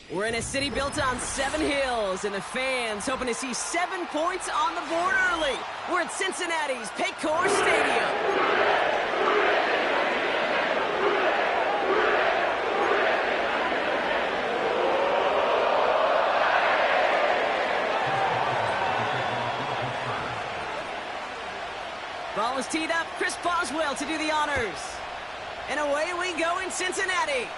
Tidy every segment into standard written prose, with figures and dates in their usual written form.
We're in a city built on 7 hills, and the fans hoping to see 7 points on the board early. We're at Cincinnati's Paycor Stadium. Ball is teed up. Chris Boswell to do the honors. And away we go in Cincinnati.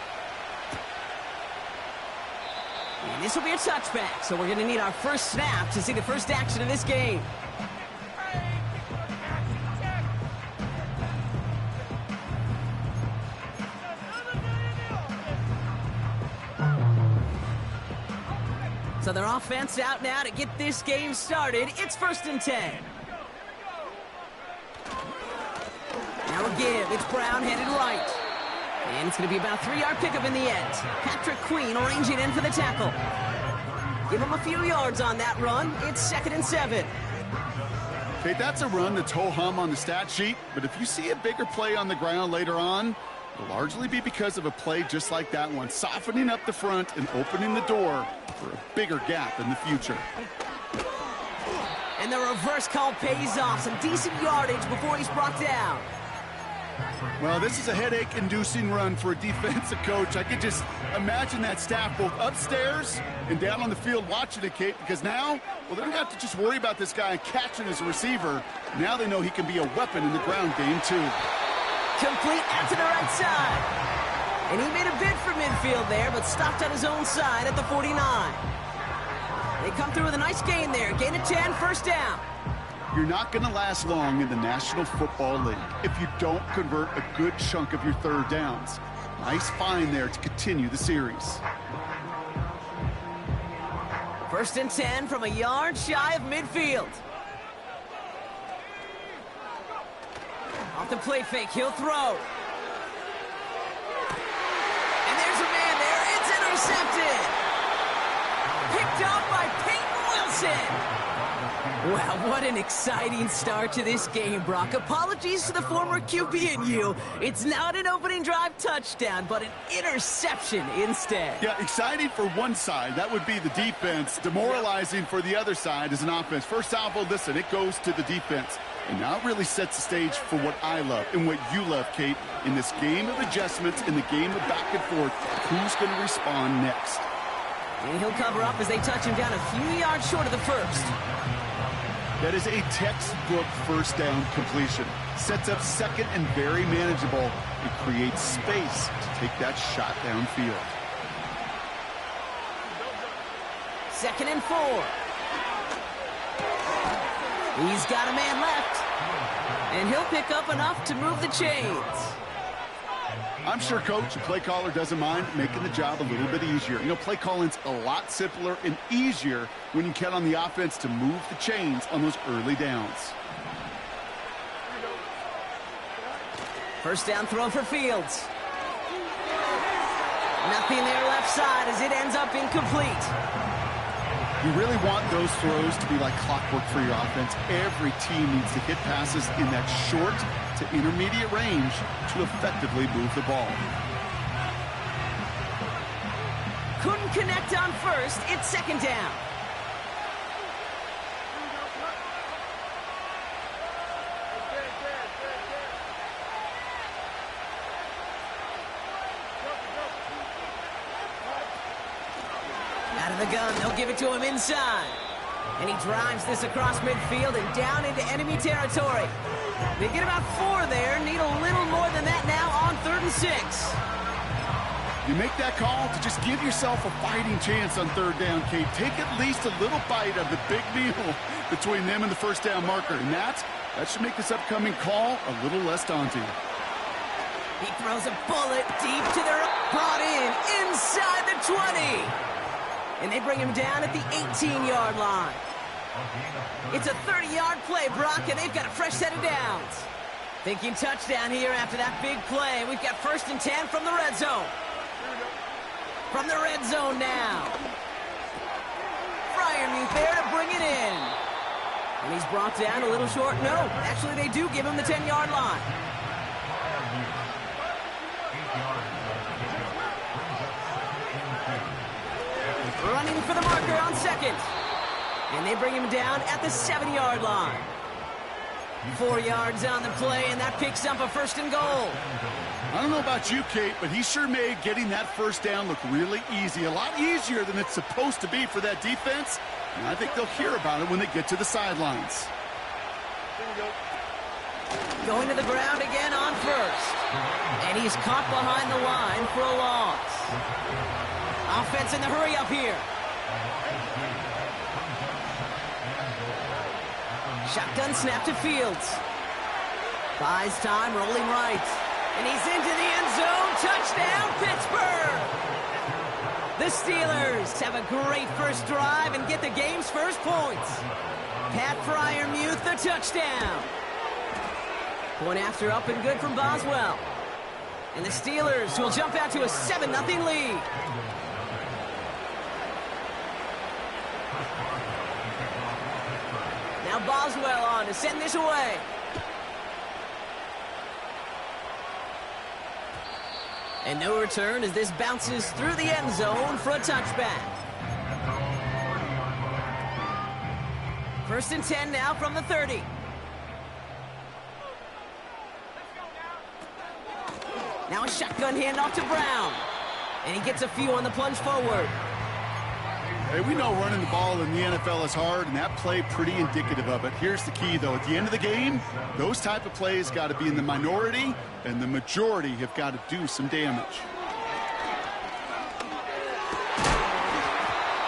And this will be a touchback, so we're going to need our first snap to see the first action of this game. So their offense out now to get this game started. It's 1st and 10. Now a give. It's Brown headed right. And it's going to be about a 3-yard pickup in the end. Patrick Queen arranging in for the tackle. Give him a few yards on that run. It's 2nd and 7. Okay, that's a run that's ho-hum on the stat sheet, but if you see a bigger play on the ground later on, it'll largely be because of a play just like that one, softening up the front and opening the door for a bigger gap in the future. And the reverse call pays off. Some decent yardage before he's brought down. Well, this is a headache-inducing run for a defensive coach. I could just imagine that staff both upstairs and down on the field watching it, Kate, because now, well, they don't have to just worry about this guy catching as a receiver. Now they know he can be a weapon in the ground game, too. Complete out to the right side. And he made a bid for midfield there, but stopped on his own side at the 49. They come through with a nice gain there. Gain of 10, first down. You're not going to last long in the National Football League if you don't convert a good chunk of your third downs. Nice find there to continue the series. 1st and 10 from a yard shy of midfield. Off the play fake, he'll throw. And there's a man there. It's intercepted. Picked off by Peyton Wilson. Wow, what an exciting start to this game, Brock. Apologies to the former QB and you. It's not an opening drive touchdown, but an interception instead. Yeah, exciting for one side. That would be the defense. Demoralizing for the other side as an offense. First salvo, listen, it goes to the defense. And now it really sets the stage for what I love and what you love, Kate, in this game of adjustments, in the game of back and forth. Who's going to respond next? And he'll cover up as they touch him down a few yards short of the first. That is a textbook first down completion. Sets up second and very manageable. It creates space to take that shot downfield. 2nd and 4. He's got a man left. And he'll pick up enough to move the chains. I'm sure, Coach, the play caller doesn't mind making the job a little bit easier. You know, play calling's a lot simpler and easier when you count on the offense to move the chains on those early downs. First down throw for Fields. Nothing there left side as it ends up incomplete. You really want those throws to be like clockwork for your offense. Every team needs to hit passes in that short to intermediate range to effectively move the ball. Couldn't connect on first. It's 2nd down. Out of the gun, they'll give it to him inside. And he drives this across midfield and down into enemy territory. They get about 4 there, need a little more than that now on 3rd and 6. You make that call to just give yourself a fighting chance on 3rd down, Kate. Take at least a little bite of the big meal between them and the first down marker. And that should make this upcoming call a little less daunting. He throws a bullet deep to their... Brought in inside the 20. And they bring him down at the 18-yard line. It's a 30-yard play, Brock, and they've got a fresh set of downs. Thinking touchdown here after that big play. We've got 1st and 10 from the red zone. From the red zone now. Freiermuth there to bring it in. And he's brought down a little short. No, actually they do give him the 10-yard line. second. And they bring him down at the 7-yard line. 4 yards on the play, and that picks up a 1st and goal. I don't know about you, Kate, but he sure made getting that first down look really easy. A lot easier than it's supposed to be for that defense. And I think they'll hear about it when they get to the sidelines. Going to the ground again on 1st. And he's caught behind the line for a loss. Offense in the hurry up here. Shotgun snap to Fields. Buys time, rolling right. And he's into the end zone. Touchdown, Pittsburgh! The Steelers have a great first drive and get the game's first points. Pat Fryermuth, the touchdown. Point after up and good from Boswell. And the Steelers will jump out to a 7-0 lead. Now Boswell on to send this away. And no return as this bounces through the end zone for a touchback. 1st and 10 now from the 30. Now a shotgun handoff to Brown. And he gets a few on the plunge forward. Hey, we know running the ball in the NFL is hard, and that play pretty indicative of it. Here's the key, though. At the end of the game, those type of plays got to be in the minority, and the majority have got to do some damage.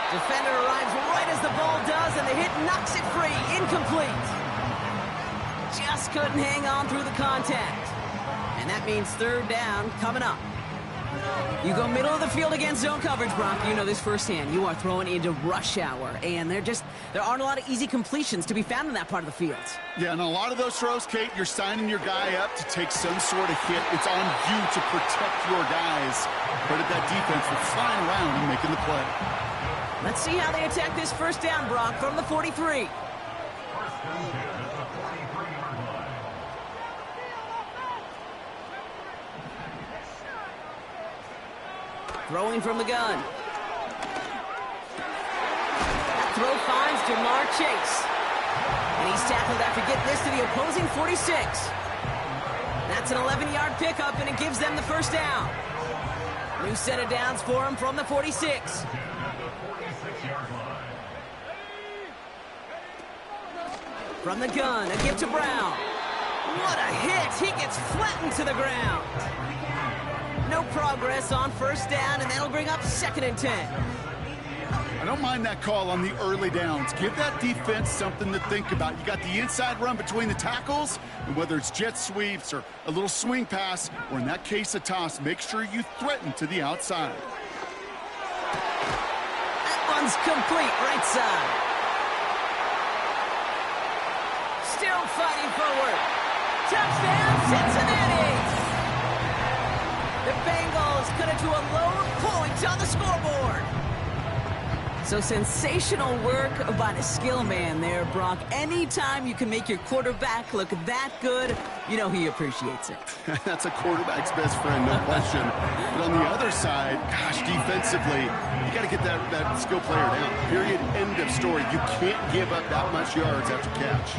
Defender arrives right as the ball does, and the hit knocks it free. Incomplete. Just couldn't hang on through the contact. And that means 3rd down coming up. You go middle of the field against zone coverage, Brock. You know this firsthand. You are throwing into rush hour, and there aren't a lot of easy completions to be found in that part of the field. Yeah, and a lot of those throws, Kate, you're signing your guy up to take some sort of hit. It's on you to protect your guys. But at that defense, we're flying around and making the play. Let's see how they attack this 1st down, Brock, from the 43. Throwing from the gun. That throw finds Jamar Chase. And he's tackled after getting this to the opposing 46. That's an 11-yard pickup, and it gives them the 1st down. New set of downs for him from the 46. From the gun, a give to Brown. What a hit! He gets flattened to the ground. No progress on 1st down, and that'll bring up 2nd and 10. I don't mind that call on the early downs. Give that defense something to think about. You got the inside run between the tackles, and whether it's jet sweeps or a little swing pass, or in that case, a toss, make sure you threaten to the outside. That one's complete, right side. Still fighting forward. Touchdown, Cincinnati! The Bengals cut it to a lone point on the scoreboard. So sensational work by the skill man there, Brock. Anytime you can make your quarterback look that good, you know he appreciates it. That's a quarterback's best friend, no question. But on the other side, gosh, defensively, you got to get that skill player down. Period, end of story. You can't give up that much yards after catch.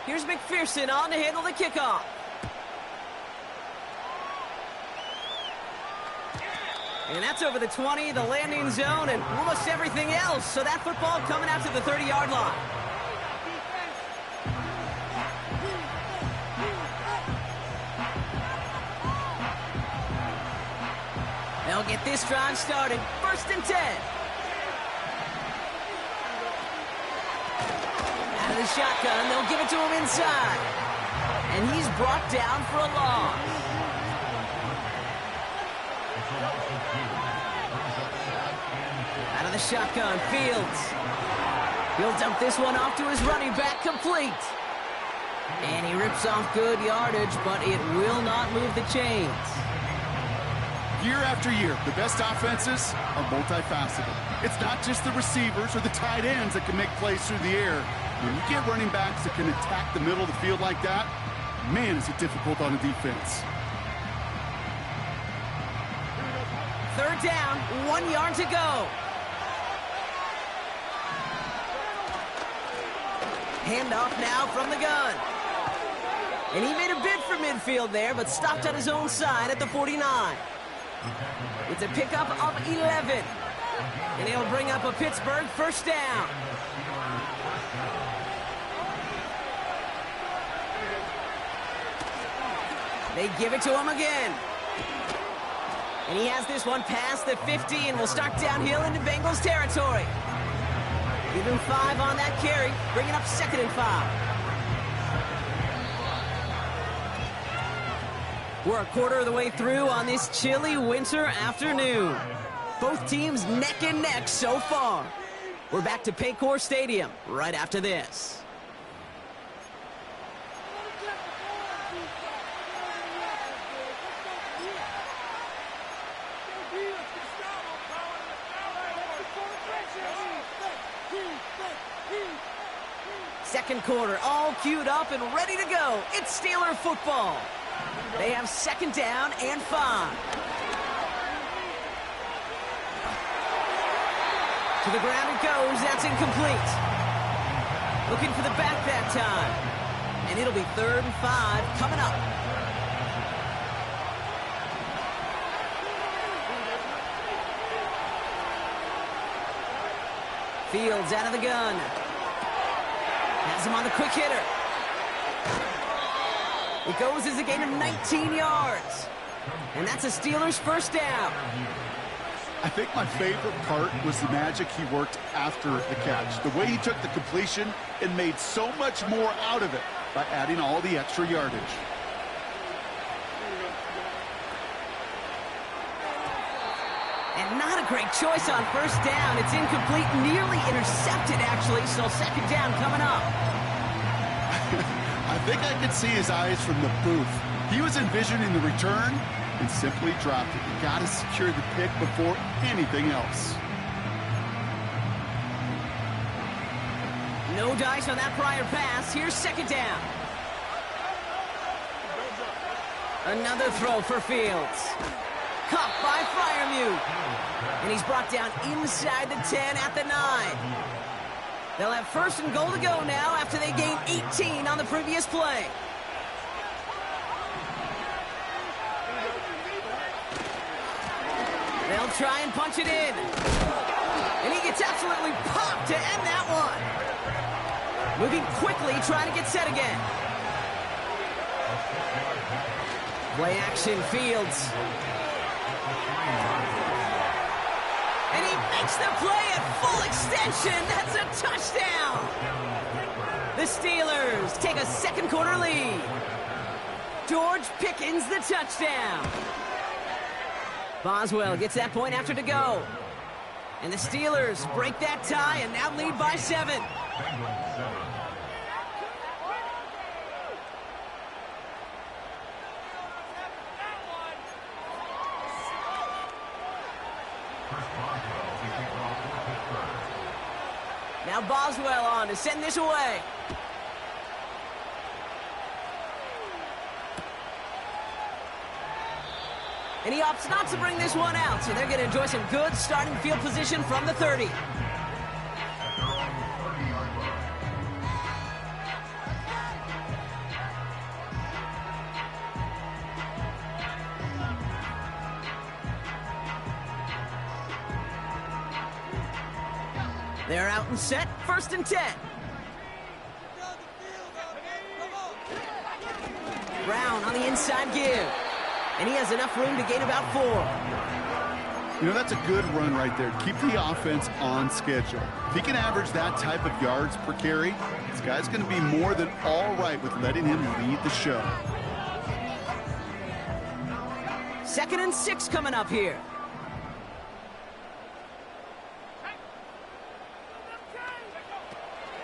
Here's McPherson on to handle the kickoff. And that's over the 20, the landing zone, and almost everything else. So that football coming out to the 30-yard line. They'll get this drive started. 1st and 10. Out of the shotgun, they'll give it to him inside. And he's brought down for a loss. Out of the shotgun, Fields. He'll dump this one off to his running back, complete. And he rips off good yardage, but it will not move the chains. Year after year, the best offenses are multifaceted. It's not just the receivers or the tight ends that can make plays through the air. When you get running backs that can attack the middle of the field like that, Man, is it difficult on the defense. Third down, 1 yard to go. Handoff now from the gun. And he made a bid for midfield there, but stopped on his own side at the 49. It's a pickup of 11. And he'll bring up a Pittsburgh first down. They give it to him again. And he has this one past the 50 and will start downhill into Bengals territory. Give him 5 on that carry, bringing up 2nd and 5. We're a quarter of the way through on this chilly winter afternoon. Both teams neck and neck so far. We're back to Paycor Stadium right after this. Second quarter, all queued up and ready to go. It's Steeler football. They have 2nd down and 5. To the ground it goes. That's incomplete. Looking for the back that time. And it'll be 3rd and 5 coming up. Fields out of the gun. Has him on the quick hitter. It goes as a gain of 19 yards. And that's a Steelers first down. I think my favorite part was the magic he worked after the catch. The way he took the completion and made so much more out of it by adding all the extra yardage. And not a great choice on first down. It's incomplete, nearly intercepted, actually. So 2nd down coming up. I think I could see his eyes from the booth. He was envisioning the return and simply dropped it. You got to secure the pick before anything else. No dice on that prior pass. Here's 2nd down. Another throw for Fields. Caught by Freiermuth. And he's brought down inside the 10 at the 9. They'll have 1st and goal to go now after they gained 18 on the previous play. They'll try and punch it in. And he gets absolutely popped to end that one. Moving quickly, trying to get set again. Play action, Fields. And he makes the play at full extension. That's a touchdown. The Steelers take a 2nd quarter lead. George Pickens the touchdown. Boswell gets that point after to go. And the Steelers break that tie and now lead by 7. Now Boswell on to send this away. And he opts not to bring this one out, so they're going to enjoy some good starting field position from the 30. They're out and set, 1st and 10. Brown on the inside give. And he has enough room to gain about 4. You know, that's a good run right there. Keep the offense on schedule. If he can average that type of yards per carry, this guy's going to be more than all right with letting him lead the show. 2nd and 6 coming up here.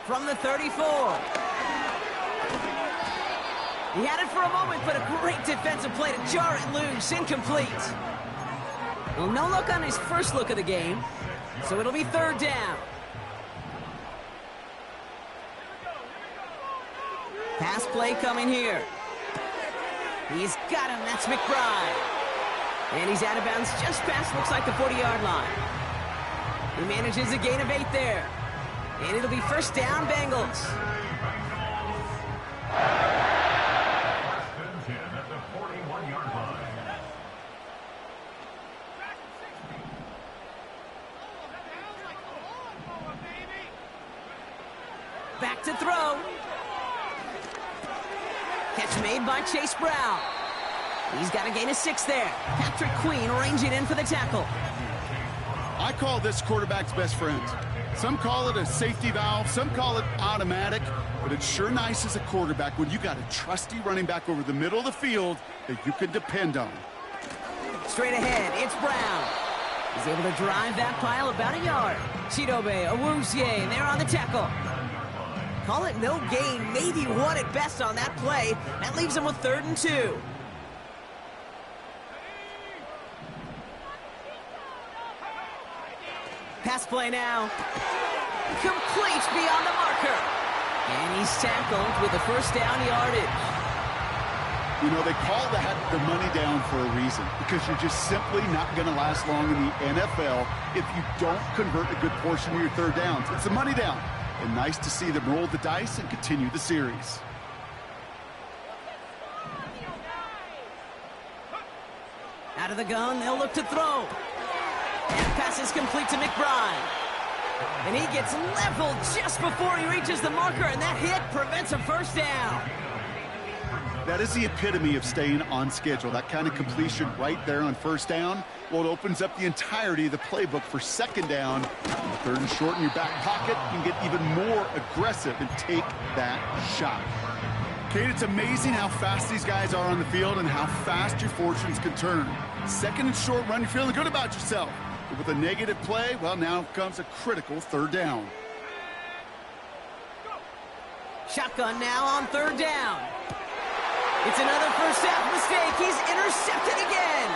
From the 34. He had it for a moment, but a great defensive play to jar it loose. Incomplete. Well, no look on his first look of the game, so it'll be 3rd down. Pass play coming here. He's got him. That's McBride. And he's out of bounds just past, looks like, the 40-yard line. He manages a gain of 8 there. And it'll be first down, Bengals. Back to throw. Catch made by Chase Brown. He's got a gain of 6 there. Patrick Queen ranging in for the tackle. I call this quarterback's best friend. Some call it a safety valve, some call it automatic, but it's sure nice as a quarterback when you got a trusty running back over the middle of the field that you can depend on. Straight ahead, it's Brown. He's able to drive that pile about a yard. Chidobe, Awuzie, and they're on the tackle. Call it no gain, maybe 1 at best on that play. That leaves him with 3rd and 2. Pass play now. Complete beyond the marker. And he's tackled with a first down yardage. You know, they call that the money down for a reason, because you're just simply not going to last long in the NFL if you don't convert a good portion of your 3rd downs. It's a money down. And nice to see them roll the dice and continue the series. Out of the gun, they'll look to throw. And pass is complete to McBride. And he gets leveled just before he reaches the marker, and that hit prevents a first down. That is the epitome of staying on schedule. That kind of completion right there on first down. Well, it opens up the entirety of the playbook for 2nd down. 3rd and short in your back pocket. You can get even more aggressive and take that shot. Kate, it's amazing how fast these guys are on the field and how fast your fortunes can turn. 2nd and short run, you're feeling good about yourself. But with a negative play, well, now comes a critical 3rd down. Shotgun now on 3rd down. It's another first half mistake. He's intercepted again.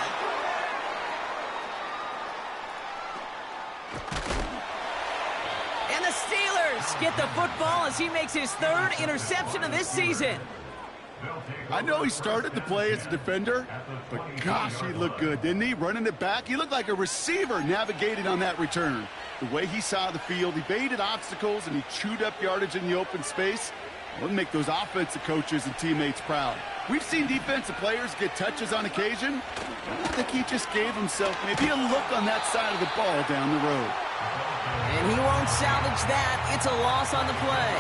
And the Steelers get the football as he makes his 3rd interception of this season. I know he started the play as a defender, but gosh, he looked good, didn't he? Running it back, he looked like a receiver navigating on that return. The way he saw the field, he baited obstacles, and he chewed up yardage in the open space. It'll make those offensive coaches and teammates proud. We've seen defensive players get touches on occasion. I think he just gave himself maybe a look on that side of the ball down the road. And he won't salvage that. It's a loss on the play.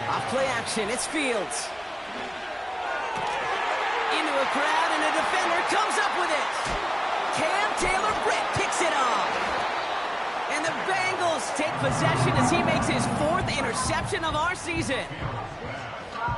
Off play action, it's Fields. Into a crowd, and a defender comes up with it. Cam Taylor-Britt picks it off. And the Bengals take possession as he makes his 4th interception of our season.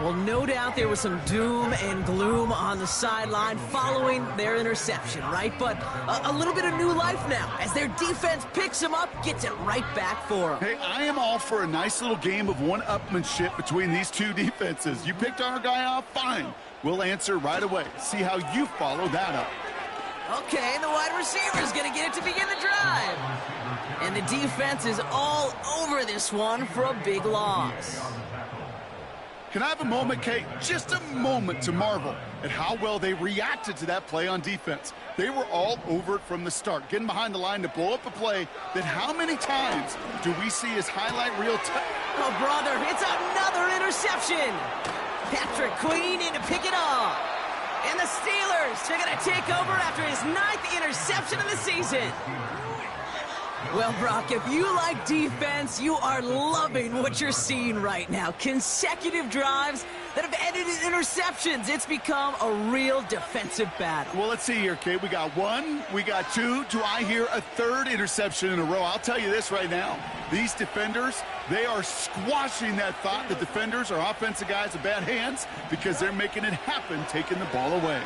Well, no doubt there was some doom and gloom on the sideline following their interception, right? But a little bit of new life now as their defense picks him up, gets it right back for him. Hey, I am all for a nice little game of one-upmanship between these two defenses. You picked our guy off, fine. We'll answer right away. See how you follow that up. Okay, the wide receiver is going to get it to begin the drive. And the defense is all over this one for a big loss. Can I have a moment, Kate? Just a moment to marvel at how well they reacted to that play on defense. They were all over it from the start, getting behind the line to blow up a play that how many times do we see as highlight reel? Oh, brother, it's another interception. Patrick Queen in to pick it off. And the Steelers are going to take over after his 9th interception of the season. Well, Brock, if you like defense, you are loving what you're seeing right now. Consecutive drives that have ended in interceptions. It's become a real defensive battle. Well, let's see here, Kate. We got 1, we got 2. Do I hear a 3rd interception in a row? I'll tell you this right now. These defenders, they are squashing that thought. The defenders are offensive guys with bad hands because they're making it happen, taking the ball away.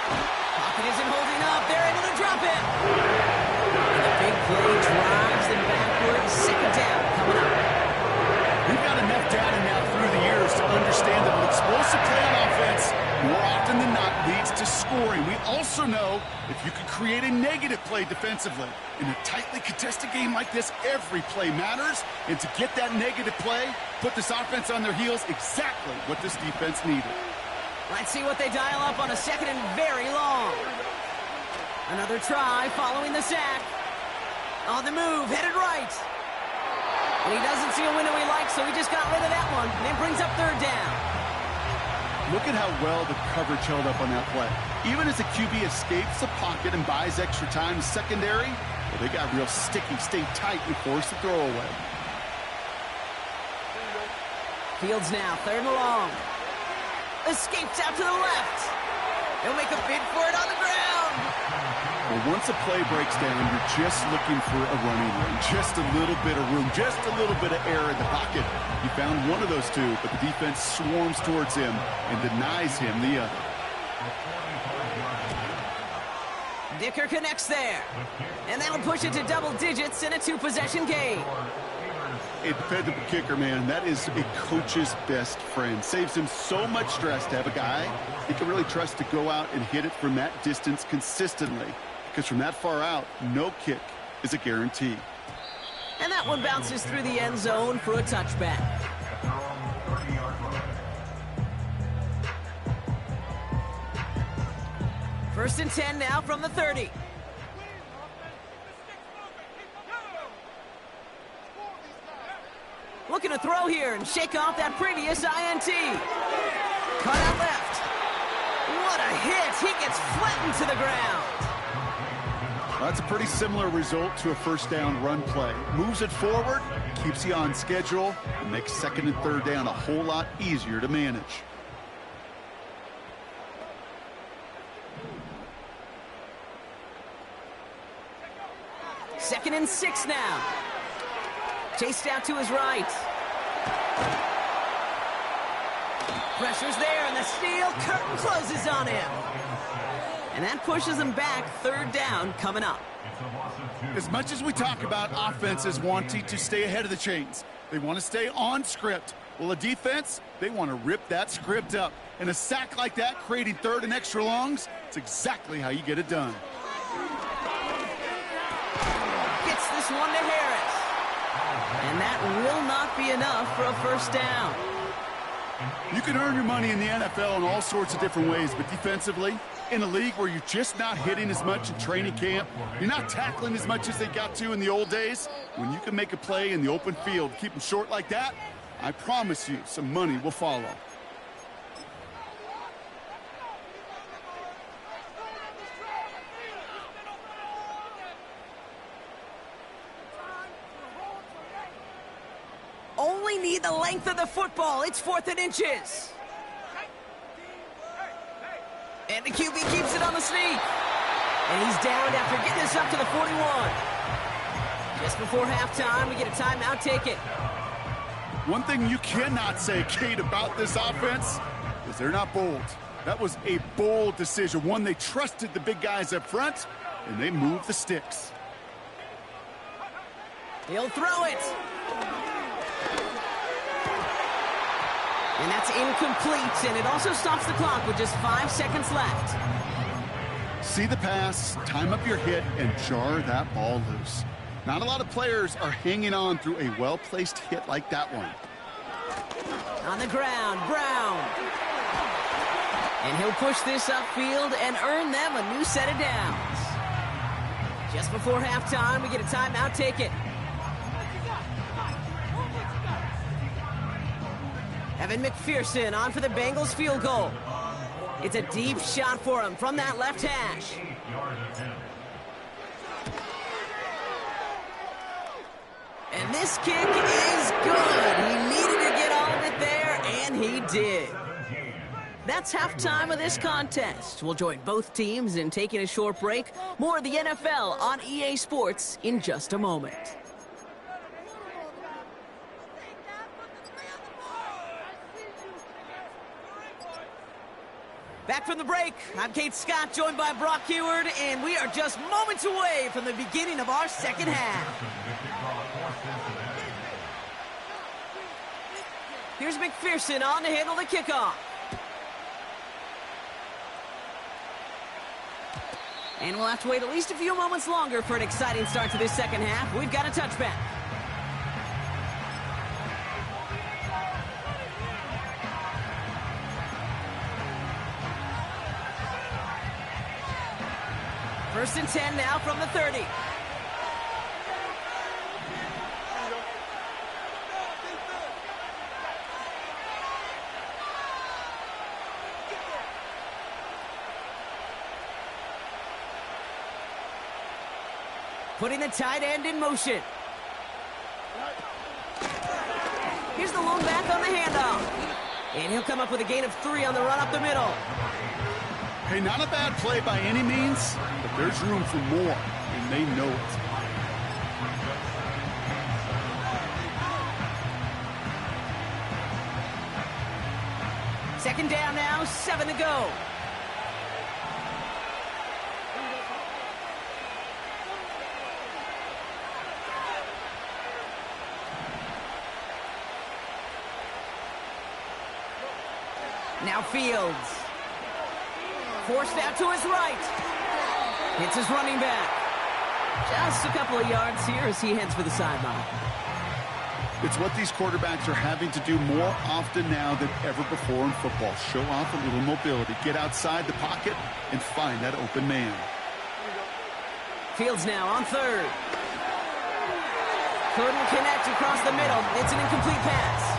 Pocket isn't holding up. They're able to drop it. Big play drives them backwards. 2nd down coming up. We've got enough data now through the years to understand that an explosive play on offense more often than not leads to scoring. We also know if If you can create a negative play defensively, in a tightly contested game like this, every play matters. And to get that negative play, put this offense on their heels, exactly what this defense needed. Let's see what they dial up on a second and very long. Another try following the sack. On the move, headed right. And he doesn't see a window he likes, so he just got rid of that one. And it brings up third down. Look at how well the coverage held up on that play. Even as the QB escapes the pocket and buys extra time in secondary, well, they got real sticky, stayed tight, and forced the throw away. Fields now, third and long. Escapes out to the left. He'll make a bid for it on the ground. Well, once a play breaks down, you're just looking for a running lane. Just a little bit of room, just a little bit of air in the pocket. He found one of those two, but the defense swarms towards him and denies him the other. Dicker connects there. And that'll push it to double digits in a two-possession game. A dependable kicker, man, that is a coach's best friend. Saves him so much stress to have a guy he can really trust to go out and hit it from that distance consistently. Because from that far out, no kick is a guarantee. And that one bounces through the end zone for a touchback. First and 10 now from the 30. Looking to throw here and shake off that previous INT. Cut out left. What a hit. He gets flattened to the ground. That's a pretty similar result to a first down run play. Moves it forward, keeps you on schedule, and makes second and third down a whole lot easier to manage. Second and 6 now. Chased out to his right. Pressure's there, and the steel curtain closes on him. And that pushes him back. Third down coming up. As much as we talk about offenses wanting to stay ahead of the chains, they want to stay on script. Well, a defense, they want to rip that script up. And a sack like that, creating third and extra longs, it's exactly how you get it done. Gets this one to Harris. And that will not be enough for a first down. You can earn your money in the NFL in all sorts of different ways, but defensively, in a league where you're just not hitting as much in training camp, you're not tackling as much as they got to in the old days, when you can make a play in the open field, keep them short like that, I promise you some money will follow. Only need the length of the football. It's 4th and inches. And the QB keeps it on the sneak. And he's down after getting this up to the 41. Just before halftime, we get a timeout. Take it. One thing you cannot say, Kate, about this offense is they're not bold. That was a bold decision. One, they trusted the big guys up front, and they moved the sticks. He'll throw it. And that's incomplete, and it also stops the clock with just 5 seconds left. See the pass, time up your hit, and jar that ball loose. Not a lot of players are hanging on through a well-placed hit like that one. On the ground, Brown. And he'll push this upfield and earn them a new set of downs. Just before halftime, we get a timeout. Take it. Evan McPherson on for the Bengals field goal. It's a deep shot for him from that left hash. And this kick is good. He needed to get all of it there, and he did. That's halftime of this contest. We'll join both teams in taking a short break. More of the NFL on EA Sports in just a moment. Back from the break, I'm Kate Scott, joined by Brock Heward, and we are just moments away from the beginning of our second half. Here's McPherson on to handle the kickoff. And we'll have to wait at least a few moments longer for an exciting start to this second half. We've got a touchback. First and 10 now from the 30. Putting the tight end in motion. Here's the lone back on the handoff. And he'll come up with a gain of 3 on the run up the middle. Hey, not a bad play by any means, but there's room for more, and they know it. Second down now, 7 to go. Now Fields. Forced out to his right. Hits his running back. Just a couple of yards here as he heads for the sideline. It's what these quarterbacks are having to do more often now than ever before in football. Show off a little mobility. Get outside the pocket and find that open man. Fields now on third. Couldn't connect across the middle. It's an incomplete pass.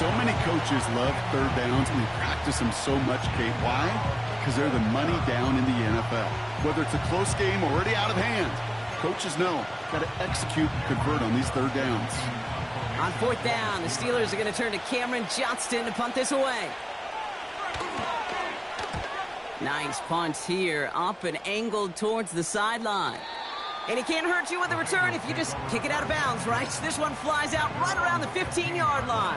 So many coaches love third downs, and they practice them so much, Kate. Why? Because they're the money down in the NFL. Whether it's a close game or already out of hand, coaches know, got to execute and convert on these third downs. On fourth down, the Steelers are going to turn to Cameron Johnston to punt this away. Nice punt here, up and angled towards the sideline. And it can't hurt you with a return if you just kick it out of bounds, right? This one flies out right around the 15-yard line.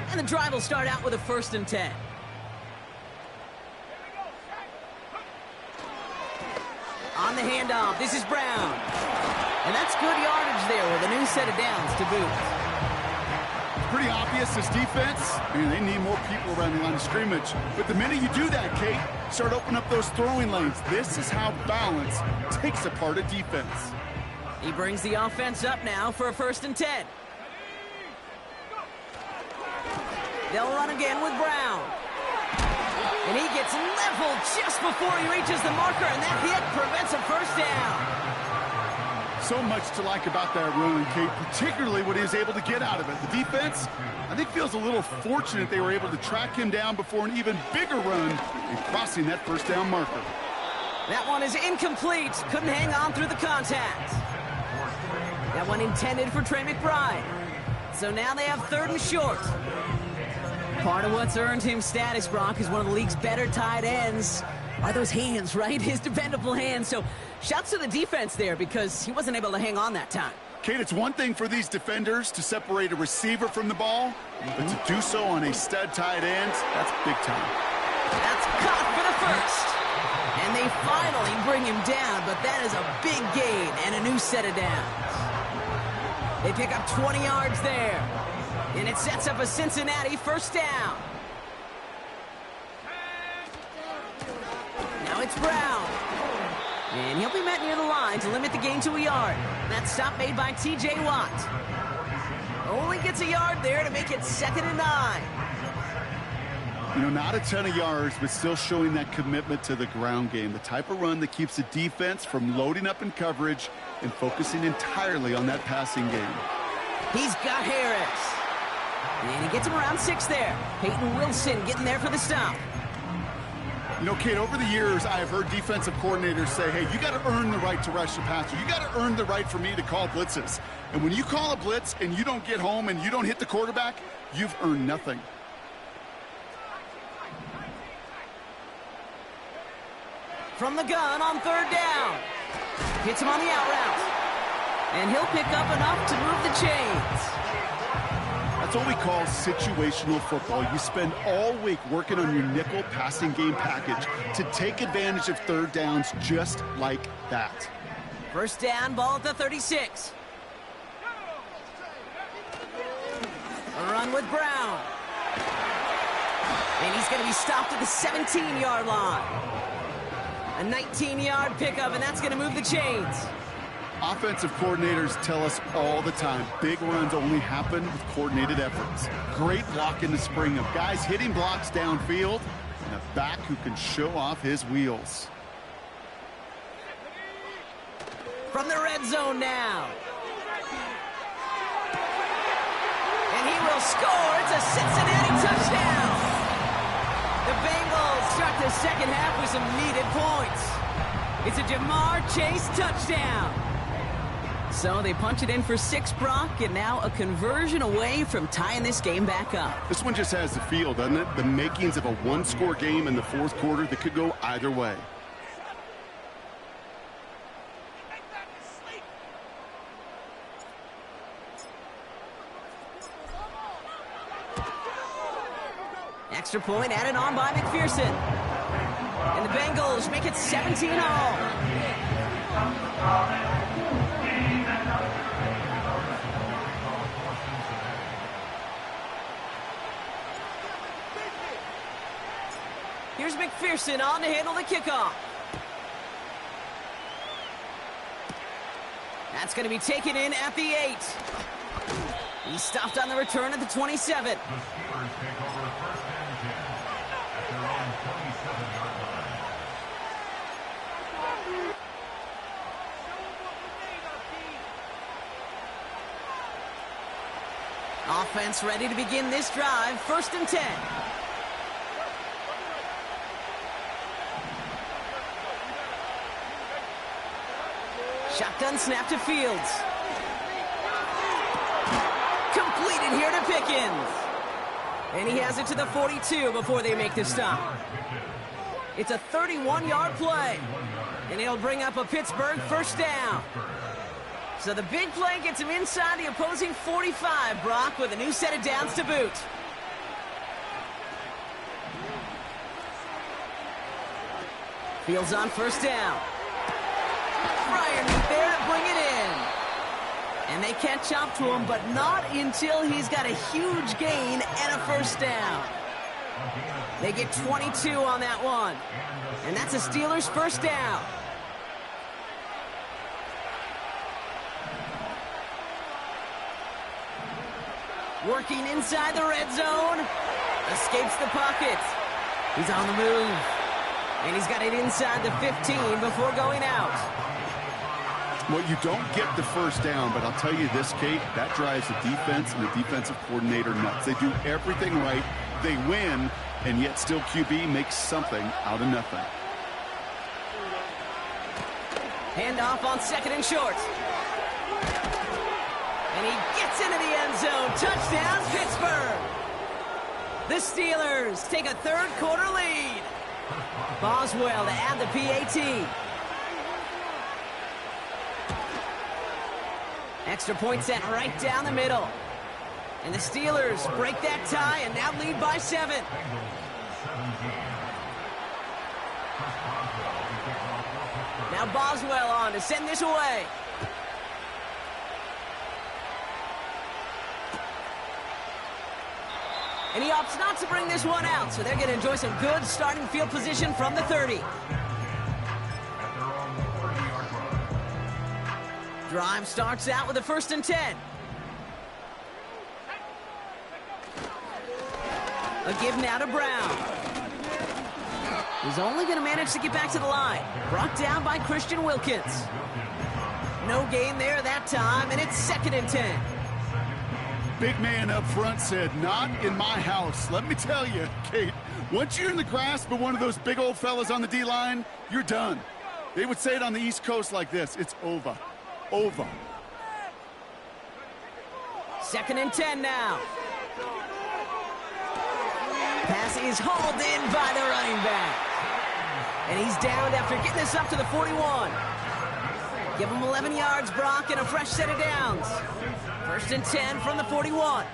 And the drive will start out with a 1st and 10. On the handoff, this is Brown. And that's good yardage there with a new set of downs to boot. Pretty obvious, this defense, they need more people around the line of scrimmage. But the minute you do that, Kate, start opening up those throwing lanes. This is how balance takes apart a defense. He brings the offense up now for a 1st and 10. They'll run again with Brown. And he gets leveled just before he reaches the marker, and that hit prevents a 1st down. So much to like about that run, Kate, particularly what he was able to get out of it. The defense, I think, feels a little fortunate they were able to track him down before an even bigger run and crossing that 1st down marker. That one is incomplete. Couldn't hang on through the contact. That one intended for Trey McBride. So now they have 3rd and short. Part of what's earned him status, Brock, is one of the league's better tight ends. Are those hands, right? His dependable hands. So shouts to the defense there because he wasn't able to hang on that time. Kate, it's one thing for these defenders to separate a receiver from the ball, but to do so on a stud tight end, that's big time. That's caught for the 1st. And they finally bring him down, but that is a big gain and a new set of downs. They pick up 20 yards there. And it sets up a Cincinnati 1st down. Now it's Brown. And he'll be met near the line to limit the gain to a yard. That stop made by T.J. Watt. Only gets a yard there to make it 2nd and 9. You know, not a ton of yards, but still showing that commitment to the ground game. The type of run that keeps the defense from loading up in coverage and focusing entirely on that passing game. He's got Harris. And he gets him around 6 there. Peyton Wilson getting there for the stop. You know, Kate, over the years, I have heard defensive coordinators say, hey, you got to earn the right to rush the passer. You got to earn the right for me to call blitzes. And when you call a blitz and you don't get home and you don't hit the quarterback, you've earned nothing. From the gun on 3rd down. Hits him on the out route. And he'll pick up enough to move the chains. That's what we call situational football. You spend all week working on your nickel passing game package to take advantage of 3rd downs just like that. 1st down, ball at the 36. A run with Brown. And he's going to be stopped at the 17-yard line. A 19-yard pickup, and that's going to move the chains. Offensive coordinators tell us all the time, big runs only happen with coordinated efforts. Great block in the spring of guys hitting blocks downfield, and a back who can show off his wheels. From the red zone now. And he will score. It's a Cincinnati touchdown. The Bengals start the second half with some needed points. It's a Jamar Chase touchdown. So they punch it in for 6, Brock, and now a conversion away from tying this game back up. This one just has the feel, doesn't it? The makings of a one-score game in the fourth quarter that could go either way. Extra point added on by McPherson. And the Bengals make it 17-all. Here's McPherson on to handle the kickoff. That's going to be taken in at the 8. He stopped on the return at the 27. Offense ready to begin this drive. 1st and 10. Shotgun snap to Fields. Completed here to Pickens. And he has it to the 42 before they make the stop. It's a 31-yard play. And he'll bring up a Pittsburgh 1st down. So the big play gets him inside the opposing 45, Brock, with a new set of downs to boot. Fields on 1st down. Bryant there to bring it in. And they catch up to him, but not until he's got a huge gain and a 1st down. They get 22 on that one. And that's a Steelers 1st down. Working inside the red zone. Escapes the pocket. He's on the move. And he's got it inside the 15 before going out. Well, you don't get the 1st down, but I'll tell you this, Kate, that drives the defense and the defensive coordinator nuts. They do everything right. They win, and yet still QB makes something out of nothing. Handoff on 2nd and short. And he gets into the end zone. Touchdown, Pittsburgh. The Steelers take a 3rd quarter lead. Boswell to add the PAT. Extra point set right down the middle. And the Steelers break that tie and now lead by 7. Now Boswell on to send this away. And he opts not to bring this one out, so they're going to enjoy some good starting field position from the 30. Drive starts out with a 1st and 10. A give now to Brown. He's only going to manage to get back to the line. Brought down by Christian Wilkins. No gain there that time, and it's 2nd and 10. Big man up front said, not in my house. Let me tell you, Kate, once you're in the grasp of one of those big old fellas on the D-line, you're done. They would say it on the East Coast like this. It's over. Over. 2nd and 10 now. Pass is hauled in by the running back. And he's downed after getting this up to the 41. Give him 11 yards, Brock, and a fresh set of downs. 1st and 10 from the 41.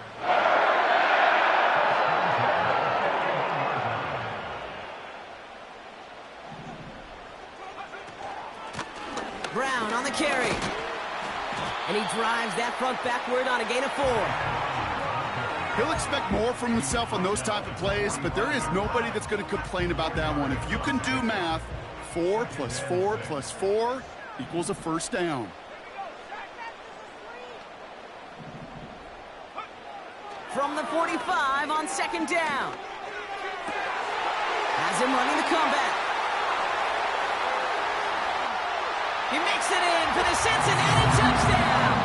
Brown on the carry. And he drives that front backward on a gain of 4. He'll expect more from himself on those type of plays, but there is nobody that's going to complain about that one. If you can do math, 4 plus 4 plus 4 equals a first down. From the 45 on second down. Has him running the comeback. He makes it in for the Cincinnati touchdown.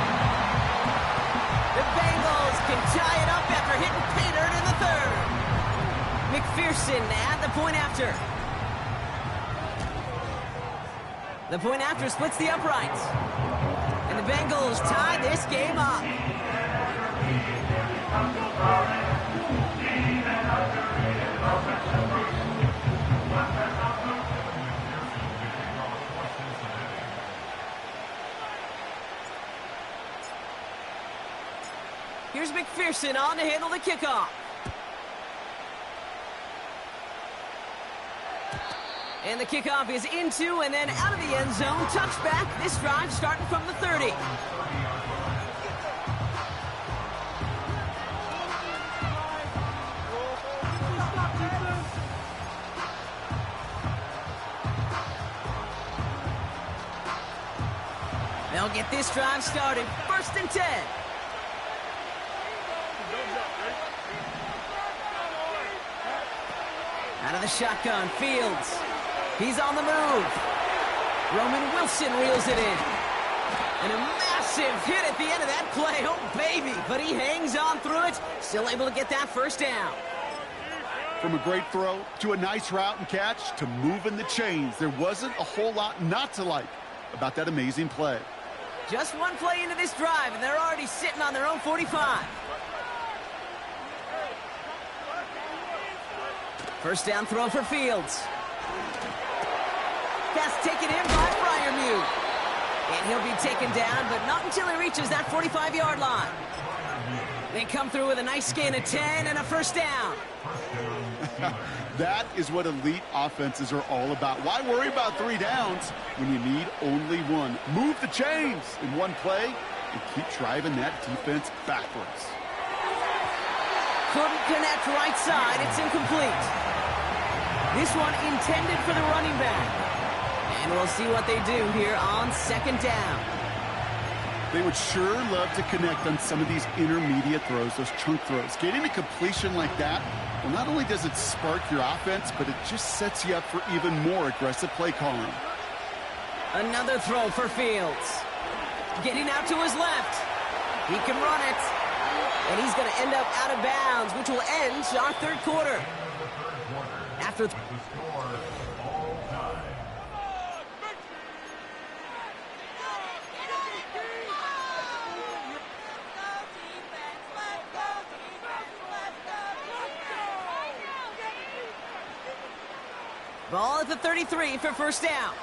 The Bengals can tie it up after hitting pay dirt in the third. McPherson at the point after. The point after splits the uprights. And the Bengals tie this game up. Here's McPherson on to handle the kickoff. And the kickoff is into and then out of the end zone. Touchback. This drive starting from the 30. They'll get this drive started. 1st and 10. Out of the shotgun, Fields. He's on the move. Roman Wilson reels it in. And a massive hit at the end of that play. Oh, baby. But he hangs on through it. Still able to get that first down. From a great throw to a nice route and catch to moving the chains, there wasn't a whole lot not to like about that amazing play. Just one play into this drive, and they're already sitting on their own 45. First down throw for Fields. Pass taken in by Freiermuth. And he'll be taken down, but not until he reaches that 45-yard line. They come through with a nice gain of 10 and a first down. That is what elite offenses are all about. Why worry about 3 downs when you need only one? Move the chains in one play and keep driving that defense backwards. Couldn't connect right side. It's incomplete. This one intended for the running back. And we'll see what they do here on second down. They would sure love to connect on some of these intermediate throws, those chunk throws. Getting a completion like that, well, not only does it spark your offense, but it just sets you up for even more aggressive play calling. Another throw for Fields. Getting out to his left. He can run it. And he's going to end up out of bounds, which will end our third quarter. After ball at the 33 for first down.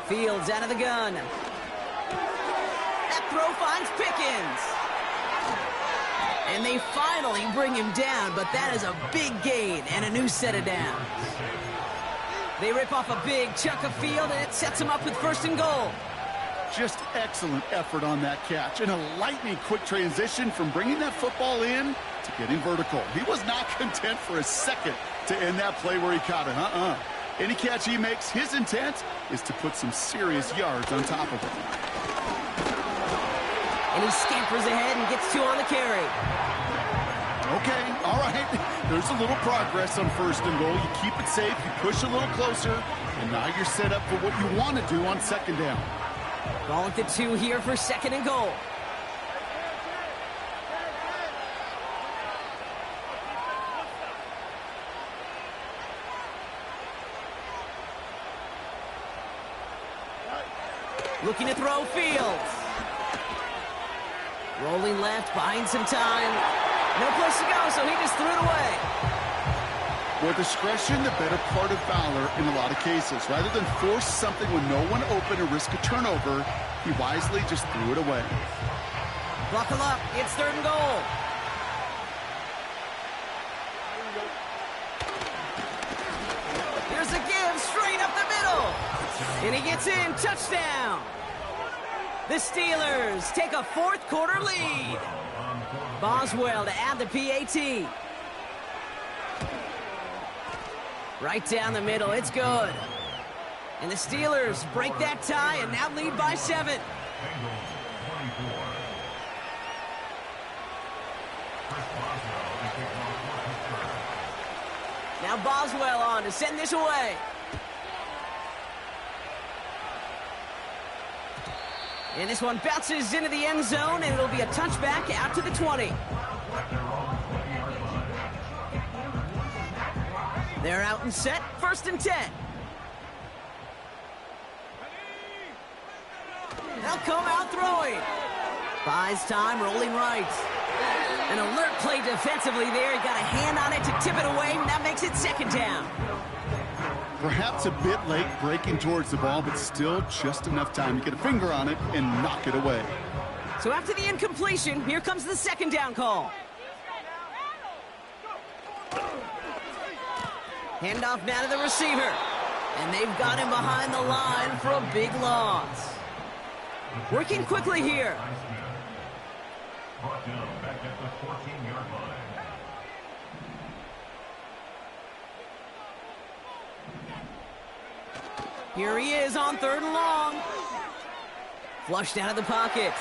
Fields out of the gun. That throw finds Pickens. And they finally bring him down, but that is a big gain and a new set of downs. They rip off a big chunk of field, and it sets him up with 1st and goal. Just excellent effort on that catch. And a lightning quick transition from bringing that football in to getting vertical. He was not content for a second to end that play where he caught it. Any catch he makes, his intent is to put some serious yards on top of it. And he scampers ahead and gets 2 on the carry. Okay, all right. There's a little progress on 1st and goal. You keep it safe, you push a little closer, and now you're set up for what you want to do on 2nd down. Ball at the 2 here for 2nd and goal. Looking to throw Fields. Rolling left, buying some time. No place to go, so he just threw it away. Well, discretion, the better part of valor in a lot of cases. Rather than force something when no one open or risk a turnover, he wisely just threw it away. Buckle up. It's 3rd and goal. Here's a give straight up the middle. And he gets in. Touchdown. The Steelers take a fourth quarter lead. Boswell to add the PAT. Right down the middle, it's good. And the Steelers break that tie and now lead by 7. Now Boswell on to send this away. And this one bounces into the end zone, and it'll be a touchback out to the 20. They're out and set, 1st and 10. They'll come out throwing. Buys time, rolling right. An alert play defensively there. He got a hand on it to tip it away, and that makes it 2nd down. Perhaps a bit late breaking towards the ball, but still just enough time to get a finger on it and knock it away. So after the incompletion, here comes the 2nd down call. Handoff now to the receiver. And they've got him behind the line for a big loss. Working quickly here. Brought down back at the 14-yard line. Here he is on 3rd and long. Flushed out of the pocket.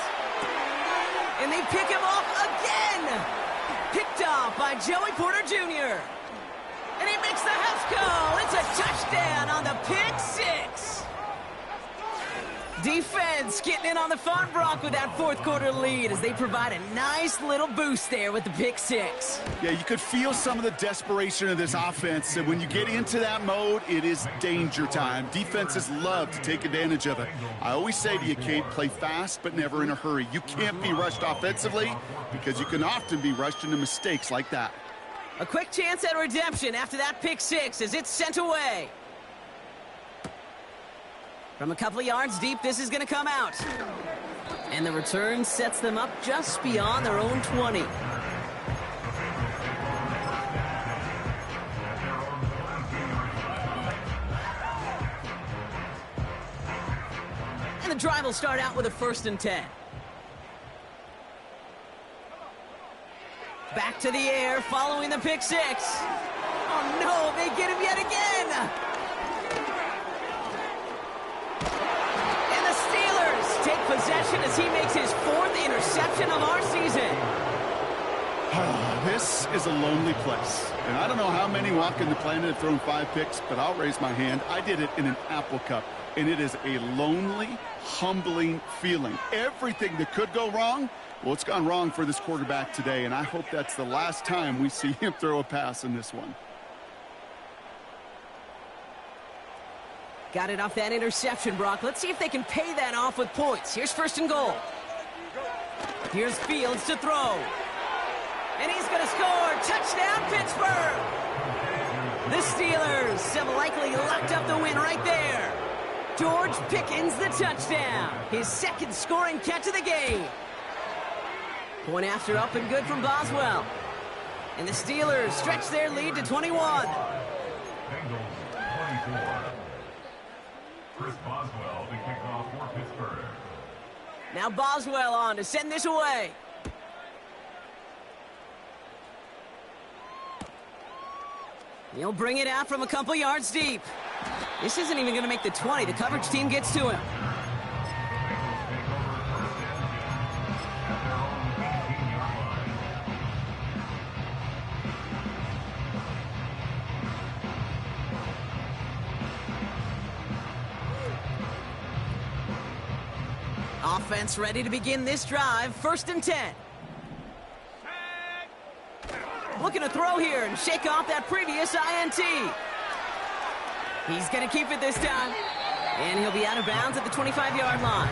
And they pick him off again. Picked off by Joey Porter Jr. And he makes the house go. It's a touchdown on the pick 6. Defense getting in on the fun, Brock, with that 4th quarter lead as they provide a nice little boost there with the pick 6. Yeah, you could feel some of the desperation of this offense, and when you get into that mode, it is danger time. Defenses love to take advantage of it. I always say to you, Kate, play fast but never in a hurry. You can't be rushed offensively because you can often be rushed into mistakes like that. A quick chance at redemption after that pick 6 as it's sent away. From a couple of yards deep, this is going to come out. And the return sets them up just beyond their own 20. And the drive will start out with a 1st and 10. Back to the air following the pick 6. Oh no, they get him yet again. Take possession as he makes his 4th interception of our season. This is a lonely place. And I don't know how many walking the planet have thrown 5 picks, but I'll raise my hand. I did it in an Apple Cup, and it is a lonely, humbling feeling. Everything that could go wrong, well, it's gone wrong for this quarterback today, and I hope that's the last time we see him throw a pass in this one. Got it off that interception, Brock. Let's see if they can pay that off with points. Here's 1st and goal. Here's Fields to throw. And he's going to score. Touchdown, Pittsburgh. The Steelers have likely locked up the win right there. George Pickens, the touchdown. His 2nd scoring catch of the game. Point after up and good from Boswell. And the Steelers stretch their lead to 21. Bengals 24. Chris Boswell to kick off for Pittsburgh. Now Boswell on to send this away. He'll bring it out from a couple yards deep. This isn't even going to make the 20. The coverage team gets to him. Offense ready to begin this drive. 1st and 10. Looking to throw here and shake off that previous INT. He's going to keep it this time. And he'll be out of bounds at the 25-yard line.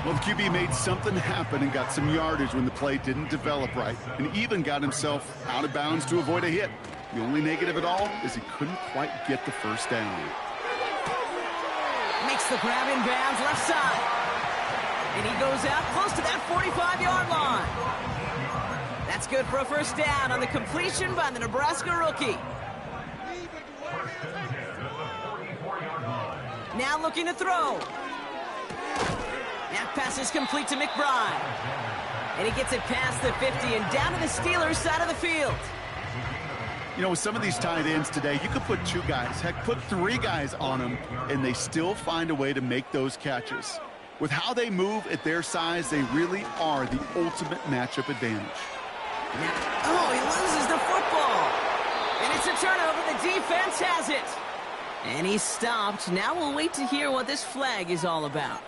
Well, the QB made something happen and got some yardage when the play didn't develop right, and even got himself out of bounds to avoid a hit. The only negative at all is he couldn't quite get the 1st down. Makes the grab in bounds left side. And he goes out close to that 45-yard line. That's good for a 1st down on the completion by the Nebraska rookie. Now looking to throw. That pass is complete to McBride. And he gets it past the 50 and down to the Steelers' side of the field. You know, with some of these tight ends today, you could put 2 guys, heck, put 3 guys on them, and they still find a way to make those catches. With how they move at their size, they really are the ultimate matchup advantage. Oh, he loses the football. And it's a turnover. The defense has it. And he's stopped. Now we'll wait to hear what this flag is all about.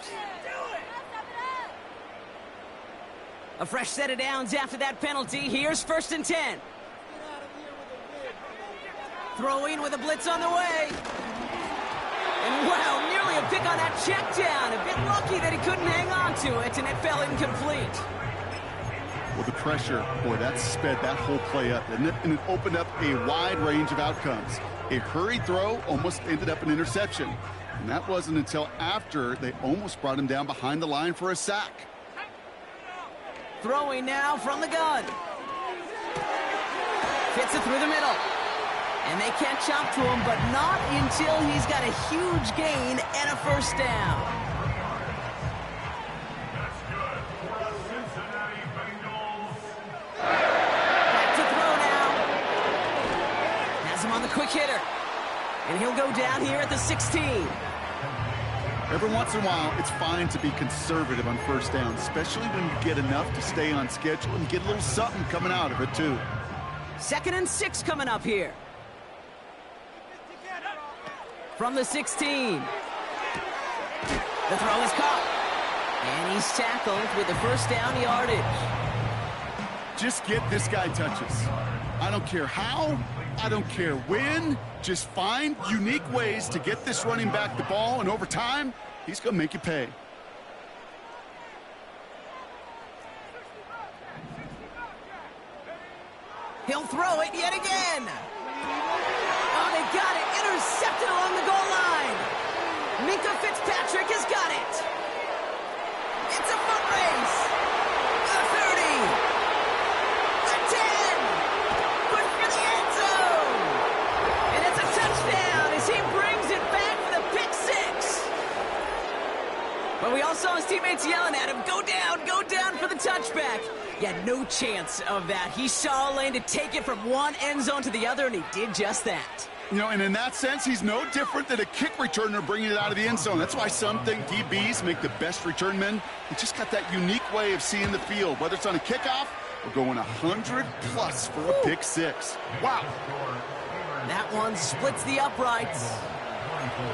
A fresh set of downs after that penalty. Here's 1st and 10. Throwing with a blitz on the way. And wow, nearly a pick on that check down. A bit lucky that he couldn't hang on to it, and it fell incomplete. Well, the pressure, boy, that sped that whole play up, and it opened up a wide range of outcomes. A hurried throw almost ended up an interception. And that wasn't until after they almost brought him down behind the line for a sack. Throwing now from the gun. Fits it through the middle. And they catch up to him, but not until he's got a huge gain and a 1st down. That's good for the Cincinnati Bengals. Back to throw now. Has him on the quick hitter. And he'll go down here at the 16. Every once in a while, it's fine to be conservative on 1st down, especially when you get enough to stay on schedule and get a little something coming out of it, too. 2nd and 6 coming up here. From the 16. The throw is caught. And he's tackled with the 1st down yardage. Just get this guy touches. I don't care how, I don't care when. Just find unique ways to get this running back the ball, and over time, he's going to make you pay. He'll throw it yet again. Oh, they got it. Intercepted along the goal line. Minka Fitzpatrick has got it. It's a foot race. The 30. The 10. Good for the end zone. And it's a touchdown as he brings it back for the pick 6. But we all saw his teammates yelling at him, go down for the touchback. He had no chance of that. He saw a lane to take it from one end zone to the other, and he did just that. You know, and in that sense, he's no different than a kick returner bringing it out of the end zone. That's why some think DBs make the best return men. He just got that unique way of seeing the field, whether it's on a kickoff or going 100+ for a pick 6. Wow. That one splits the uprights.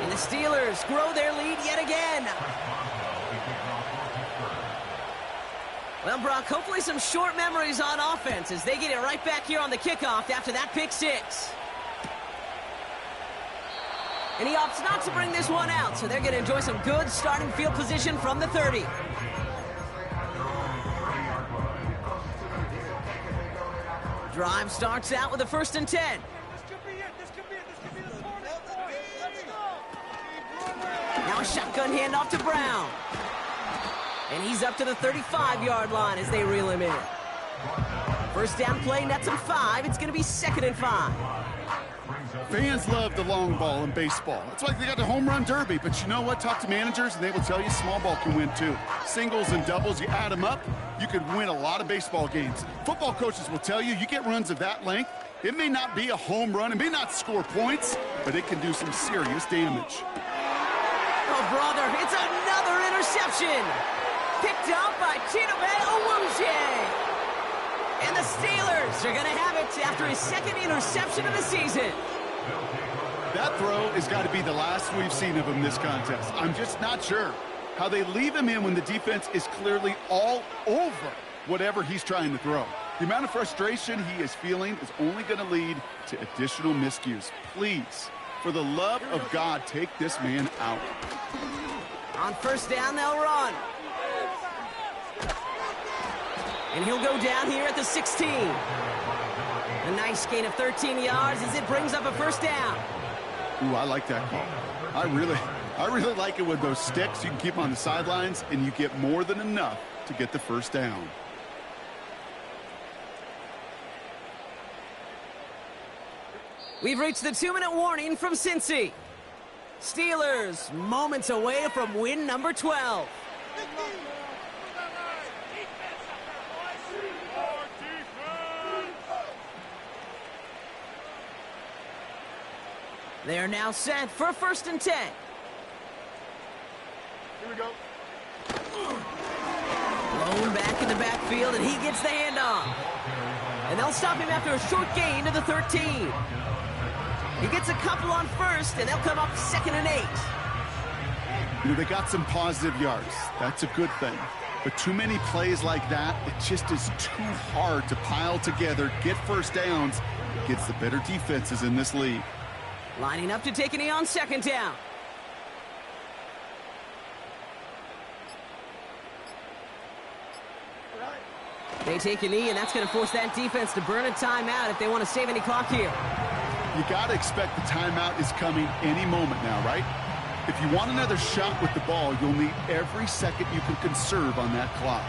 And the Steelers grow their lead yet again. Well, Brock, hopefully some short memories on offense as they get it right back here on the kickoff after that pick 6. And he opts not to bring this one out, so they're going to enjoy some good starting field position from the 30. Drive starts out with a 1st and 10. Now a shotgun handoff to Brown. And he's up to the 35-yard line as they reel him in. 1st down play, nets him 5. It's going to be 2nd and 5. Fans love the long ball in baseball. It's like they got the home run derby, but you know what? Talk to managers, and they will tell you small ball can win too. Singles and doubles, you add them up, you could win a lot of baseball games. Football coaches will tell you, you get runs of that length, it may not be a home run, it may not score points, but it can do some serious damage. Oh, brother, it's another interception. Picked up by Chidobe Awuzie. And the Steelers are going to have it after his 2nd interception of the season. That throw has got to be the last we've seen of him this contest. I'm just not sure how they leave him in when the defense is clearly all over whatever he's trying to throw. The amount of frustration he is feeling is only going to lead to additional miscues. Please, for the love of God, take this man out. On 1st down, they'll run. And he'll go down here at the 16. A nice gain of 13 yards as it brings up a 1st down. Ooh, I like that call. I really like it with those sticks. You can keep them on the sidelines, and you get more than enough to get the 1st down. We've reached the 2-minute warning from Cincy. Steelers moments away from win number 12. They are now set for 1st and 10. Here we go. Blown back in the backfield, and he gets the handoff. And they'll stop him after a short gain to the 13. He gets a couple on 1st, and they'll come up 2nd and 8. You know, they got some positive yards. That's a good thing. But too many plays like that, it just is too hard to pile together, get first downs against the better defenses in this league. Lining up to take a knee on 2nd down. They take a knee, and that's going to force that defense to burn a timeout if they want to save any clock here. You got to expect the timeout is coming any moment now, right? If you want another shot with the ball, you'll need every second you can conserve on that clock.